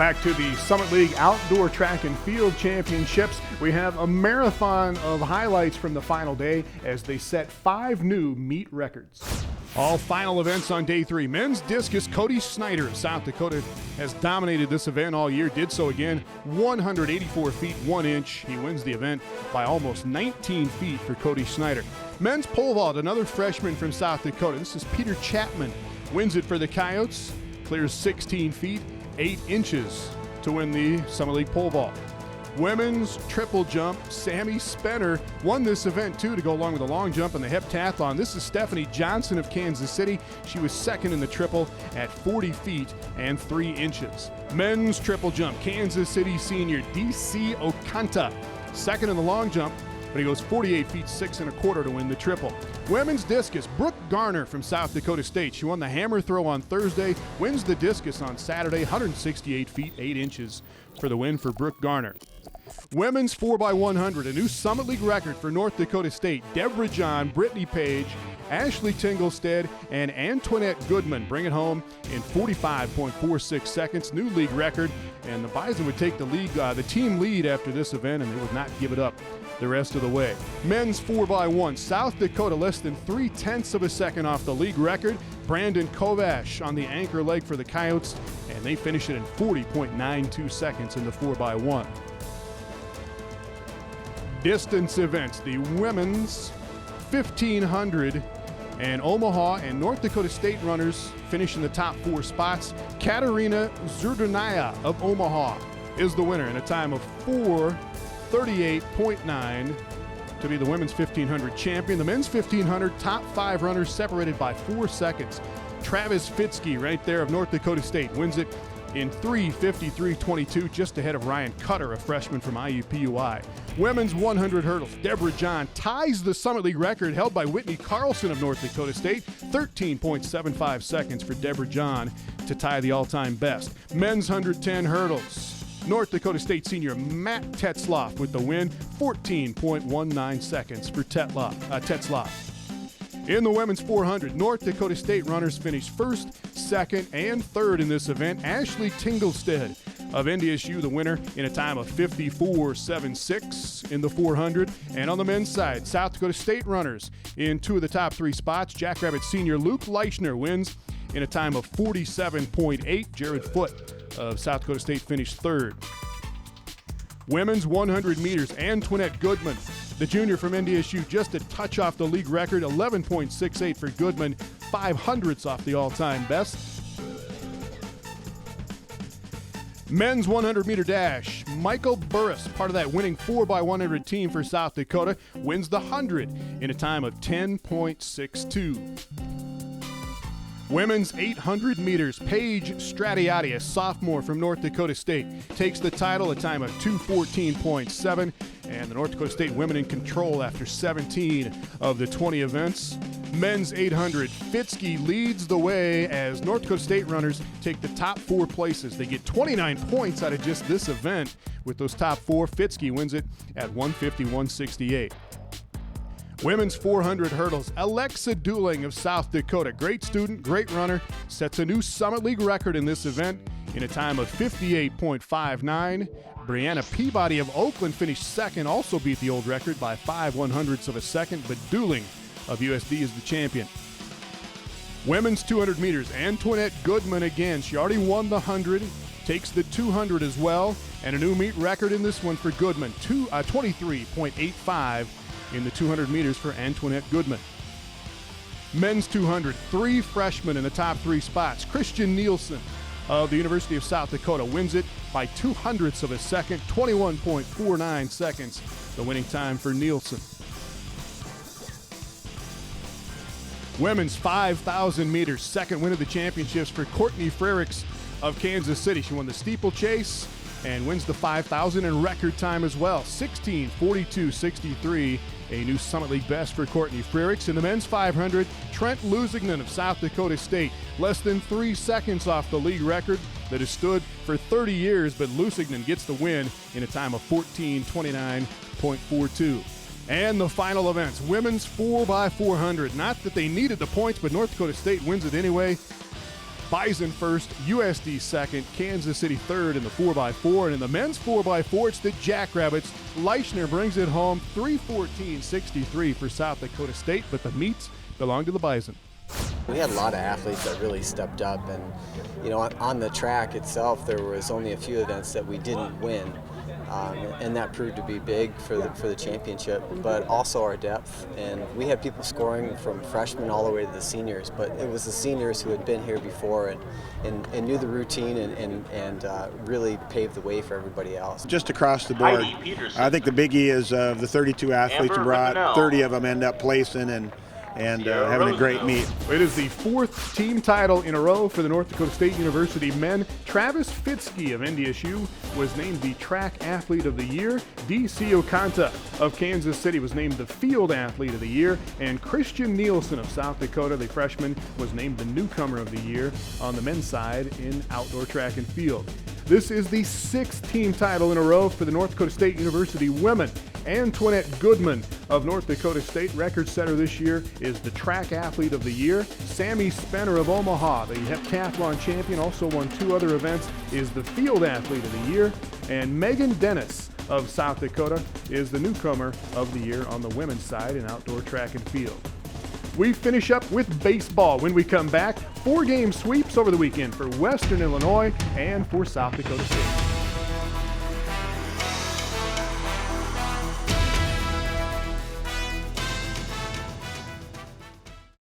Back to the Summit League Outdoor Track and Field Championships. We have a marathon of highlights from the final day as they set 5 new meet records. All final events on day 3. Men's discus, Cody Snyder of South Dakota has dominated this event all year. Did so again, 184 feet 1 inch. He wins the event by almost 19 feet for Cody Snyder. Men's pole vault, another freshman from South Dakota. This is Peter Chapman. Wins it for the Coyotes. Clears 16 feet 8 inches to win the Summit League pole vault. Women's triple jump, Sammy Spenner won this event too to go along with the long jump and the heptathlon. This is Stephanie Johnson of Kansas City. She was second in the triple at 40 feet and 3 inches. Men's triple jump, Kansas City senior DC Okanta, second in the long jump, but he goes 48 feet 6 1/4 to win the triple. Women's discus, Brooke Garner from South Dakota State. She won the hammer throw on Thursday, wins the discus on Saturday, 168 feet 8 inches for the win for Brooke Garner. Women's 4x100, a new Summit League record for North Dakota State. Deborah John, Brittany Page, Ashley Tinglestead, and Antoinette Goodman bring it home in 45.46 seconds. New league record, and the Bison would take the team lead after this event, and they would not give it up the rest of the way. Men's 4x1, South Dakota less than 0.3 of a second off the league record. Brandon Kovash on the anchor leg for the Coyotes, and they finish it in 40.92 seconds in the 4x1. Distance events, the women's 1500 and Omaha and North Dakota State runners finish in the top 4 spots. Katarina Zurdunaya of Omaha is the winner in a time of 4:38.9 to be the women's 1500 champion. The men's 1500 top 5 runners separated by 4 seconds. Travis Fitzke right there of North Dakota State wins it in 3:53.22, just ahead of Ryan Cutter, a freshman from IUPUI. Women's 100 hurdles, Deborah John ties the Summit League record held by Whitney Carlson of North Dakota State. 13.75 seconds for Deborah John to tie the all-time best. Men's 110 hurdles, North Dakota State senior Matt Tetzloff with the win. 14.19 seconds for Tetzloff. In the women's 400, North Dakota State runners finished first, second, and third in this event. Ashley Tinglestead of NDSU, the winner, in a time of 54.76 in the 400. And on the men's side, South Dakota State runners in 2 of the top 3 spots. Jackrabbit senior Luke Leichner wins in a time of 47.8. Jared Foote of South Dakota State finished third. Women's 100 meters, Antoinette Goodman, the junior from NDSU, just a touch off the league record, 11.68 for Goodman, 0.05 off the all-time best. Men's 100-meter dash, Michael Burris, part of that winning 4x100 team for South Dakota, wins the 100 in a time of 10.62. Women's 800 meters, Paige Stratiotti, a sophomore from North Dakota State, takes the title, a time of 2:14.7, and the North Dakota State women in control after 17 of the 20 events. Men's 800, Fitzke leads the way as North Dakota State runners take the top 4 places. They get 29 points out of just this event with those top 4. Fitzke wins it at 1:50.168. Women's 400 hurdles, Alexa Dooling of South Dakota, great student, great runner, sets a new Summit League record in this event in a time of 58.59. Brianna Peabody of Oakland finished second, also beat the old record by 5/100ths of a second, but Dooling of USD is the champion. Women's 200 meters, Antoinette Goodman again. She already won the 100, takes the 200 as well, and a new meet record in this one for Goodman, 23.85 in the 200 meters for Antoinette Goodman. Men's 200, 3 freshmen in the top 3 spots. Christian Nielsen of the University of South Dakota wins it by 0.02 of a second, 21.49 seconds, the winning time for Nielsen. Women's 5,000 meters, second win of the championships for Courtney Frericks of Kansas City. She won the steeplechase and wins the 5,000 in record time as well, 16:42.63, a new Summit League best for Courtney Frericks. In the men's 500, Trent Lusignan of South Dakota State, less than 3 seconds off the league record that has stood for 30 years, but Lusignan gets the win in a time of 14:29.42. And the final events, women's 4x400. Not that they needed the points, but North Dakota State wins it anyway. Bison first, USD second, Kansas City third in the 4x4, and in the men's 4x4, it's the Jackrabbits. Leichner brings it home, 3:14.63 for South Dakota State, but the meets belong to the Bison. We had a lot of athletes that really stepped up, and on the track itself, there was only a few events that we didn't win. And that proved to be big for the championship, but also our depth. And we had people scoring from freshmen all the way to the seniors, but it was the seniors who had been here before and knew the routine and really paved the way for everybody else. Just across the board, I think the biggie is of the 32 athletes we brought, 30 of them end up placing and having a great meet. It is the fourth team title in a row for the North Dakota State University men. Travis Fitzke of NDSU was named the Track Athlete of the Year. DC Okanta of Kansas City was named the Field Athlete of the Year. And Christian Nielsen of South Dakota, the freshman, was named the Newcomer of the Year on the men's side in outdoor track and field. This is the sixth team title in a row for the North Dakota State University women. Antoinette Goodman of North Dakota State, record setter this year, is the Track Athlete of the Year. Sammy Spenner of Omaha, the heptathlon champion, also won 2 other events, is the Field Athlete of the Year. And Megan Dennis of South Dakota is the Newcomer of the Year on the women's side in outdoor track and field. We finish up with baseball when we come back. 4-game sweeps over the weekend for Western Illinois and for South Dakota State.